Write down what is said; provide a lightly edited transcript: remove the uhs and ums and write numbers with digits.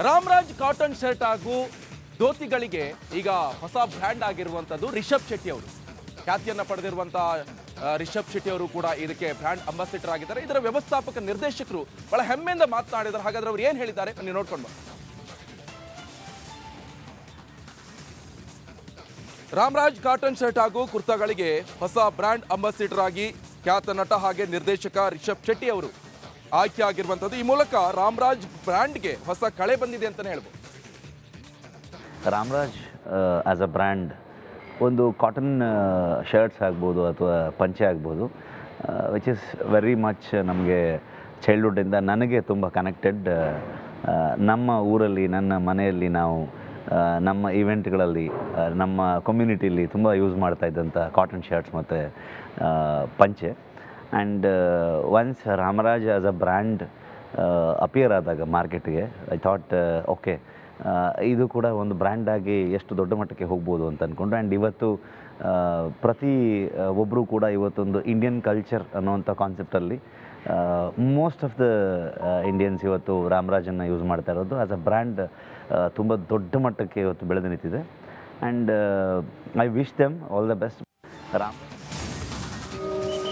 Ramaraj cotton shirt ಹಾಗೂ ಧೋತಿಗಳಿಗೆ ಈಗ ಹೊಸ ಬ್ರ್ಯಾಂಡ್ ಆಗಿರುವಂಥದ್ದು ರಿಷಬ್ ಶೆಟ್ಟಿ ಅವರು. ಖ್ಯಾತಿಯನ್ನ ಪಡೆದಿರುವಂತಹ ರಿಷಬ್ ಶೆಟ್ಟಿ ಅವರು ಕೂಡ ಇದಕ್ಕೆ ಬ್ರ್ಯಾಂಡ್ ಅಂಬಾಸಿಡರ್ ಆಗಿದ್ದಾರೆ. ಇದರ ವ್ಯವಸ್ಥಾಪಕ ನಿರ್ದೇಶಕರು ಬಹಳ ಹೆಮ್ಮೆಯಿಂದ ಮಾತನಾಡಿದ್ದಾರೆ. ಹಾಗಾದ್ರೆ ಅವರು ಏನು ಹೇಳಿದ್ದಾರೆ ನೀವು ನೋಡ್ಕೊಂಡು ರಾಮರಾಜ್ ಕಾಟನ್ ಶರ್ಟ್ ಹಾಗೂ ಕುರ್ತಾಗಳಿಗೆ ಹೊಸ ಬ್ರ್ಯಾಂಡ್ ಅಂಬಾಸಿಡರ್ ಆಗಿ ಖ್ಯಾತ ನಟ ಹಾಗೆ ನಿರ್ದೇಶಕ ರಿಷಬ್ ಶೆಟ್ಟಿ ಅವರು ಆಯ್ಕೆ ಆಗಿರುವಂಥದ್ದು. ಈ ಮೂಲಕ ರಾಮರಾಜ್ ಬ್ರ್ಯಾಂಡ್ಗೆ ಹೊಸ ಕಳೆ ಬಂದಿದೆ ಅಂತಲೇ ಹೇಳ್ಬೋದು. ರಾಮರಾಜ್ ಆಸ್ ಅ ಬ್ರ್ಯಾಂಡ್ ಒಂದು ಕಾಟನ್ ಶರ್ಟ್ಸ್ ಆಗ್ಬೋದು ಅಥವಾ ಪಂಚೆ ಆಗ್ಬೋದು, ವಿಚ್ ಇಸ್ ವೆರಿ ಮಚ್ ನಮಗೆ ಚೈಲ್ಡ್ಹುಡ್ಡಿಂದ ನನಗೆ ತುಂಬ ಕನೆಕ್ಟೆಡ್. ನಮ್ಮ ಊರಲ್ಲಿ ನನ್ನ ಮನೆಯಲ್ಲಿ ನಾವು ನಮ್ಮ ಇವೆಂಟ್ಗಳಲ್ಲಿ ನಮ್ಮ ಕಮ್ಯುನಿಟಿಲಿ ತುಂಬ ಯೂಸ್ ಮಾಡ್ತಾ ಇದ್ದಂಥ ಕಾಟನ್ ಶರ್ಟ್ಸ್ ಮತ್ತು ಪಂಚೆ. And once Ramaraj as a brand appear ಆದಾಗ ಮಾರ್ಕೆಟ್ಗೆ ಐ ಥಾಟ್ ಓಕೆ, ಇದು ಕೂಡ ಒಂದು ಬ್ರ್ಯಾಂಡಾಗಿ ಎಷ್ಟು ದೊಡ್ಡ ಮಟ್ಟಕ್ಕೆ ಹೋಗ್ಬೋದು ಅಂತ ಅಂದ್ಕೊಂಡು. ಆ್ಯಂಡ್ ಇವತ್ತು ಪ್ರತಿ ಒಬ್ಬರು ಕೂಡ ಇವತ್ತೊಂದು ಇಂಡಿಯನ್ ಕಲ್ಚರ್ ಅನ್ನೋವಂಥ ಕಾನ್ಸೆಪ್ಟಲ್ಲಿ ಮೋಸ್ಟ್ ಆಫ್ ದ ಇಂಡಿಯನ್ಸ್ ಇವತ್ತು ರಾಮರಾಜನ್ನು ಯೂಸ್ ಮಾಡ್ತಾ ಇರೋದು. ಆಸ್ ಅ ಬ್ರ್ಯಾಂಡ್ ತುಂಬ ದೊಡ್ಡ ಮಟ್ಟಕ್ಕೆ ಇವತ್ತು ಬೆಳೆದು ನಿಂತಿದೆ. And I wish them all the best. Ram